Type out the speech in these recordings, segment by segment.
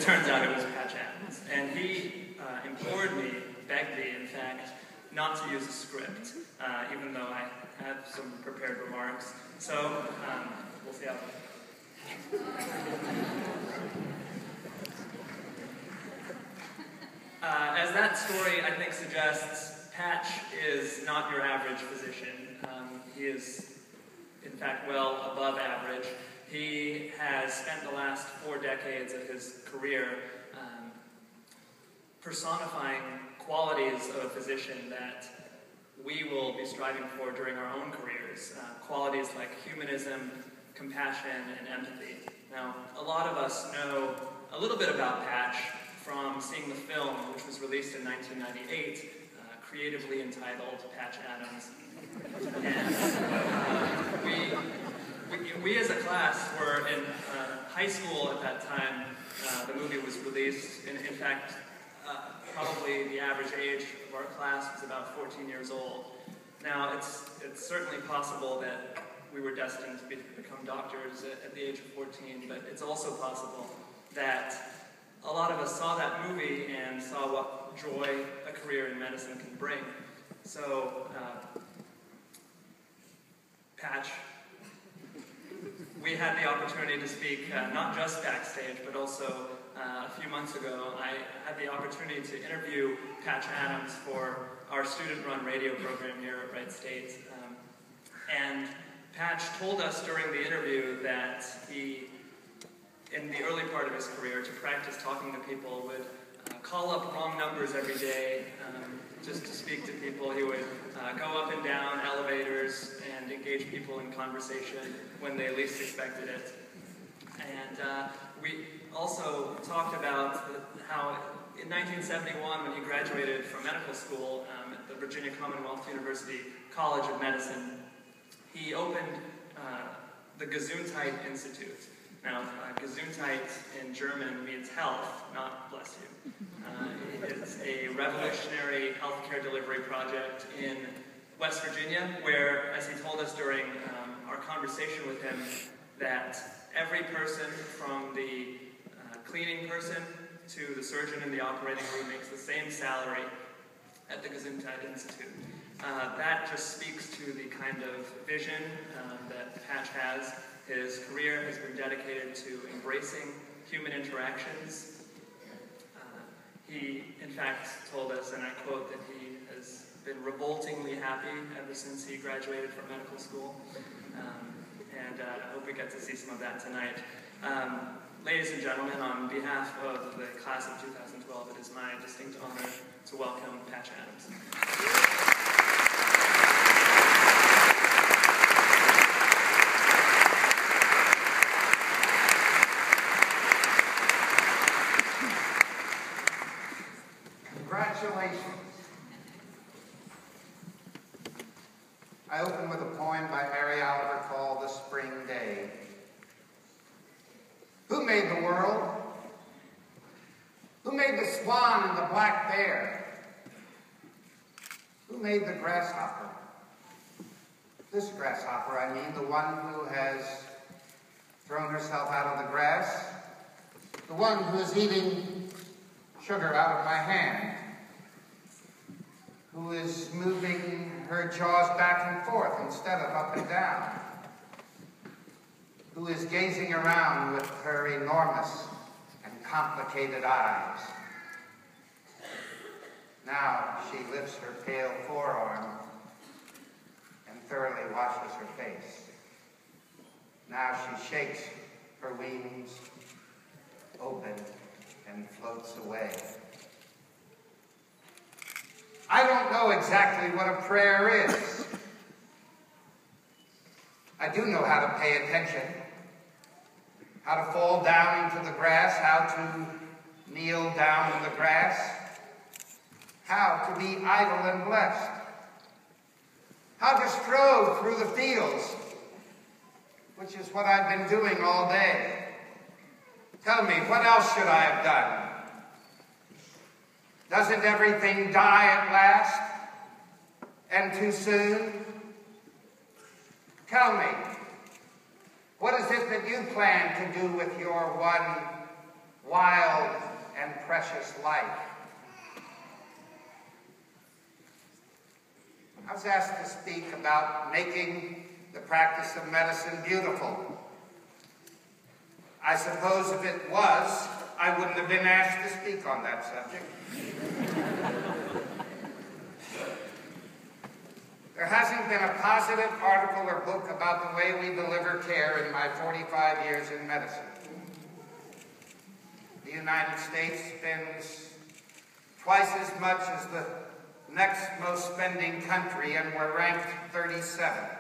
turns out it was Patch Adams. And he implored me, begged me, in fact, not to use a script, even though I had some prepared remarks. So, we'll see how it goes. As that story, I think, suggests, Patch is not your average physician. He is, in fact, well above average. He has spent the last 4 decades of his career personifying qualities of a physician that we will be striving for during our own careers. Qualities like humanism, compassion, and empathy. Now, a lot of us know a little bit about Patch from seeing the film, which was released in 1998, creatively entitled Patch Adams. And we as a class were in high school at that time. The movie was released. In fact, probably the average age of our class was about 14 years old. Now, it's certainly possible that we were destined to become doctors at the age of 14, but it's also possible that a lot of us saw that movie and saw what joy a career in medicine can bring. So, Patch, we had the opportunity to speak not just backstage, but also a few months ago, I had the opportunity to interview Patch Adams for our student-run radio program here at Wright State. And Patch told us during the interview that he, in the early part of his career, to practice talking to people, would call up wrong numbers every day just to speak to people. He would go up and down elevators and engage people in conversation when they least expected it. And we also talked about how in 1971, when he graduated from medical school at the Virginia Commonwealth University College of Medicine, he opened the Gesundheit Institute. Now, Gesundheit in German means health, not bless you. It's a revolutionary healthcare delivery project in West Virginia, where, as he told us during our conversation with him, that every person from the cleaning person to the surgeon in the operating room makes the same salary at the Gesundheit Institute. That just speaks to the kind of vision that Patch has. His career has been dedicated to embracing human interactions. He, in fact, told us, and I quote, that he has been revoltingly happy ever since he graduated from medical school. And I hope we get to see some of that tonight. Ladies and gentlemen, on behalf of the class of 2012, it is my distinct honor to welcome Patch Adams. Congratulations. I open with a poem by Mary Oliver called The Spring Day. Who made the world? Who made the swan and the black bear? Who made the grasshopper? This grasshopper, I mean, the one who has thrown herself out of the grass, the one who is eating sugar out of my hand, who is moving her jaws back and forth instead of up and down, who is gazing around with her enormous and complicated eyes. Now she lifts her pale forearm and thoroughly washes her face. Now she shakes her wings open and floats away. I don't know exactly what a prayer is. I do know how to pay attention, how to fall down into the grass, how to kneel down in the grass, how to be idle and blessed, how to stroll through the fields, which is what I've been doing all day. Tell me, what else should I have done? Doesn't everything die at last, and too soon? Tell me, what is it that you plan to do with your one wild and precious life. I was asked to speak about making the practice of medicine beautiful. I suppose if it was, I wouldn't have been asked to speak on that subject. There hasn't been a positive article or book about the way we deliver care in my 45 years in medicine. The United States spends twice as much as the next most spending country, and we're ranked 37th.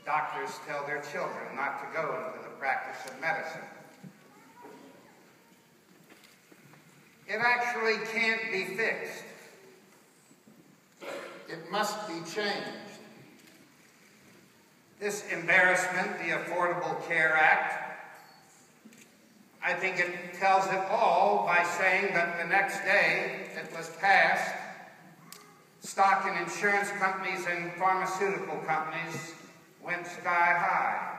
Doctors tell their children not to go into the practice of medicine. It actually can't be fixed. It must be changed. This embarrassment, the Affordable Care Act, I think it tells it all by saying that the next day it was passed, stock in insurance companies and pharmaceutical companies went sky high.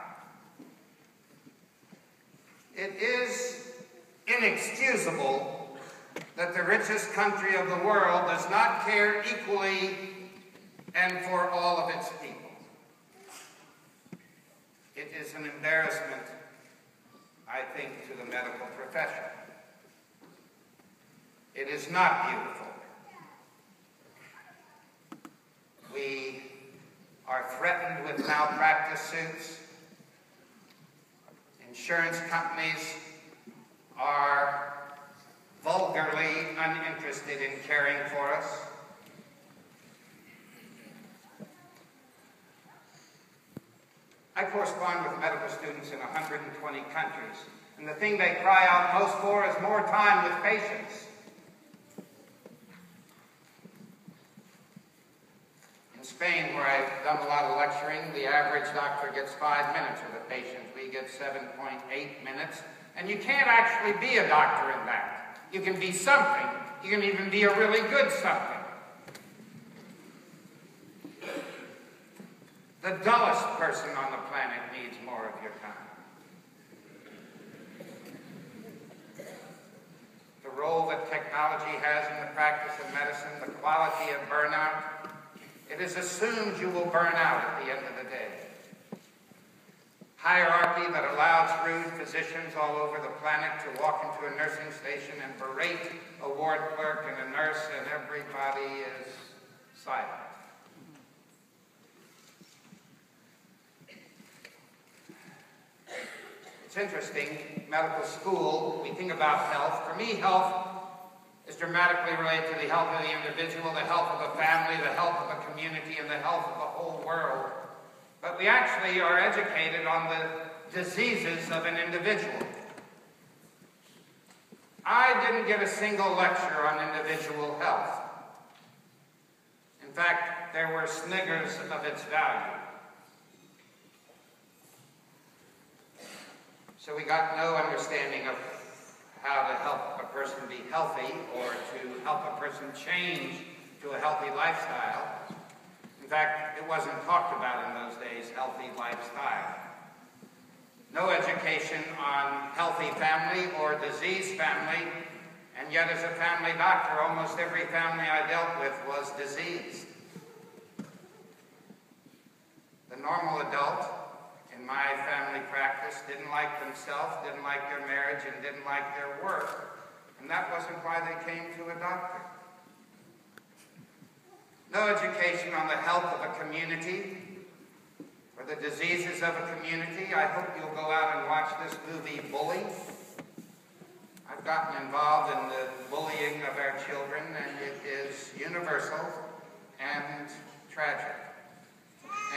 It is inexcusable that the richest country of the world does not care equally and for all of its people. It is an embarrassment, I think, to the medical profession. It is not beautiful. We are threatened with malpractice suits. Insurance companies are vulgarly uninterested in caring for us. I correspond with medical students in 120 countries, and the thing they cry out most for is more time with patients. In Spain, where I've done a lot of lecturing, the average doctor gets 5 minutes with a patient. We get 7.8 minutes, and you can't actually be a doctor in that. You can be something. You can even be a really good something. The dullest person on the planet needs more of your time. The role that technology has in the practice of medicine, the quality of burnout, it is assumed you will burn out at the end of the day. Hierarchy that allows rude physicians all over the planet to walk into a nursing station and berate a ward clerk and a nurse, and everybody is silent. It's interesting, medical school, we think about health. For me, health is dramatically related to the health of the individual, the health of the family, the health of the community, and the health of the whole world. But we actually are educated on the diseases of an individual. I didn't get a single lecture on individual health. In fact, there were sniggers of its value. So we got no understanding of how to help a person be healthy or to help a person change to a healthy lifestyle. In fact, it wasn't talked about in those days, healthy lifestyle. No education on healthy family or diseased family, and yet as a family doctor, almost every family I dealt with was diseased. The normal adult in my family practice didn't like themselves, didn't like their marriage, and didn't like their work. And that wasn't why they came to a doctor. No education on the health of a community or the diseases of a community. I hope you'll go out and watch this movie, Bully. I've gotten involved in the bullying of our children, and it is universal and tragic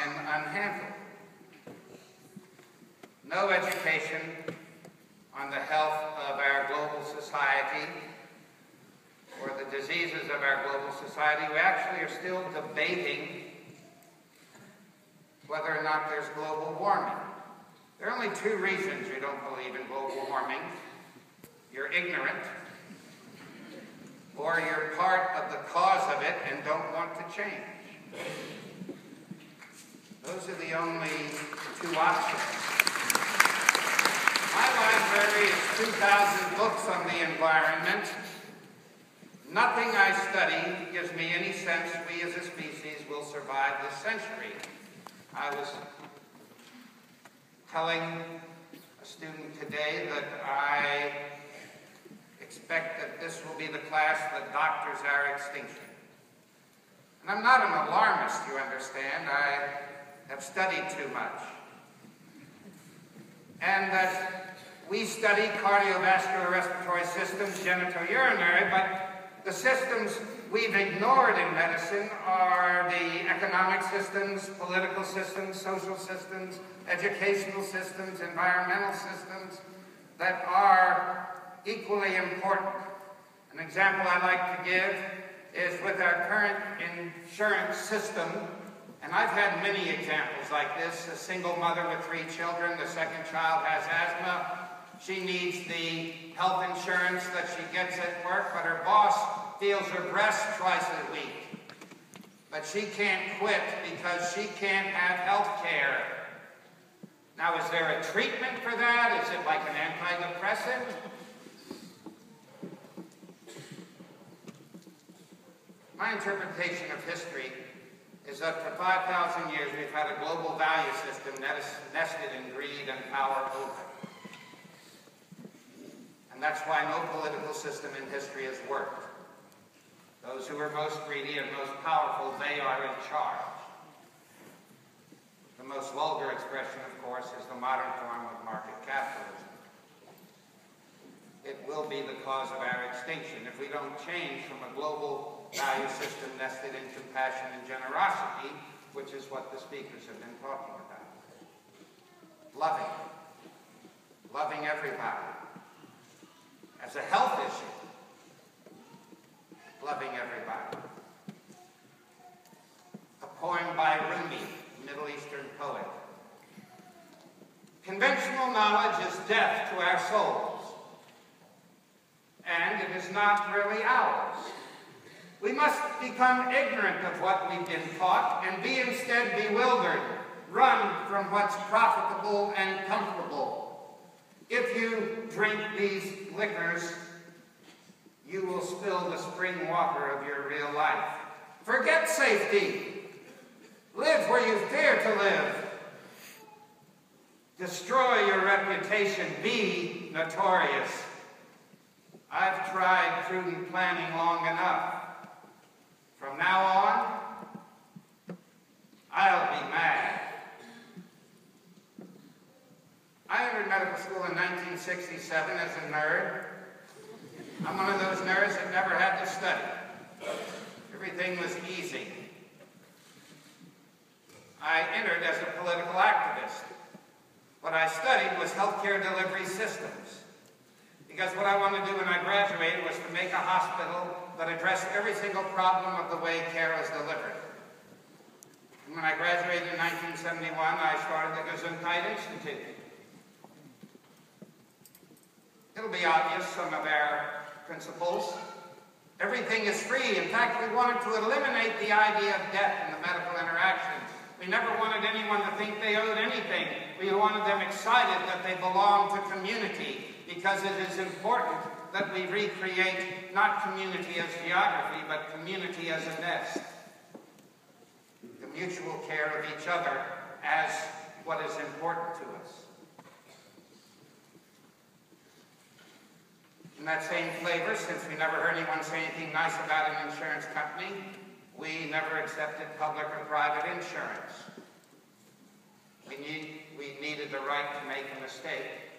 and unhandled. No education on the health of our global society or the diseases of our global society. We actually are still debating whether or not there's global warming. There are only two reasons you don't believe in global warming. You're ignorant, or you're part of the cause of it and don't want to change. Those are the only two options. My 2,000 books on the environment, nothing I study gives me any sense we as a species will survive this century. I was telling a student today that I expect that this will be the class that doctors our extinction. And I'm not an alarmist, you understand. I have studied too much. And that we study cardiovascular respiratory systems, genitourinary, but the systems we've ignored in medicine are the economic systems, political systems, social systems, educational systems, environmental systems that are equally important. An example I like to give is with our current insurance system, and I've had many examples like this. A single mother with 3 children, the second child has asthma. She needs the health insurance that she gets at work, but her boss feels her breast twice a week. But she can't quit because she can't have health care. Now, is there a treatment for that? Is it like an antidepressant? My interpretation of history is that for 5,000 years we've had a global value system that is nested in greed and power over. And that's why no political system in history has worked. Those who are most greedy and most powerful, they are in charge. The most vulgar expression, of course, is the modern form of market capitalism. It will be the cause of our extinction if we don't change from a global value system nested in compassion and generosity, which is what the speakers have been talking about. Loving. Loving everybody. As a health issue, loving everybody. A poem by Rumi, Middle Eastern poet. Conventional knowledge is death to our souls, and it is not really ours. We must become ignorant of what we've been taught and be instead bewildered, run from what's profitable and comfortable. If you drink these liquors, you will spill the spring water of your real life. Forget safety. Live where you fear to live. Destroy your reputation. Be notorious. I've tried prudent planning long enough. From now on, I'll be mad. I entered medical school in 1967 as a nerd. I'm one of those nerds that never had to study. Everything was easy. I entered as a political activist. What I studied was healthcare delivery systems. Because what I wanted to do when I graduated was to make a hospital that addressed every single problem of the way care is delivered. And when I graduated in 1971, I started the Gesundheit Institute. It'll be obvious, some of our principles. Everything is free. In fact, we wanted to eliminate the idea of debt in the medical interaction. We never wanted anyone to think they owed anything. We wanted them excited that they belong to community, because it is important that we recreate not community as geography, but community as a nest. The mutual care of each other as what is important to us. In that same flavor, since we never heard anyone say anything nice about an insurance company, we never accepted public or private insurance. We needed the right to make a mistake,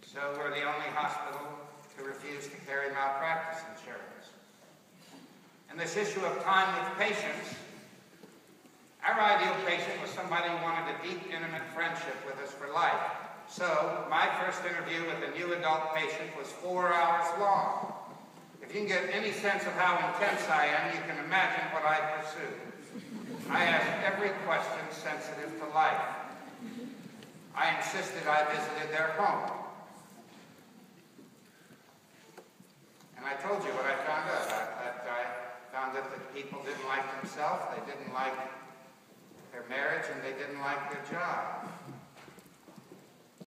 so we're the only hospital to refuse to carry malpractice insurance. And this issue of time with patients, our ideal patient was somebody who wanted a deep, intimate friendship with us for life. So, my first interview with a new adult patient was 4 hours long. If you can get any sense of how intense I am, you can imagine what I pursued. I asked every question sensitive to life. I insisted I visited their home. And I told you what I found out. I found out that people didn't like themselves, they didn't like their marriage, and they didn't like their job.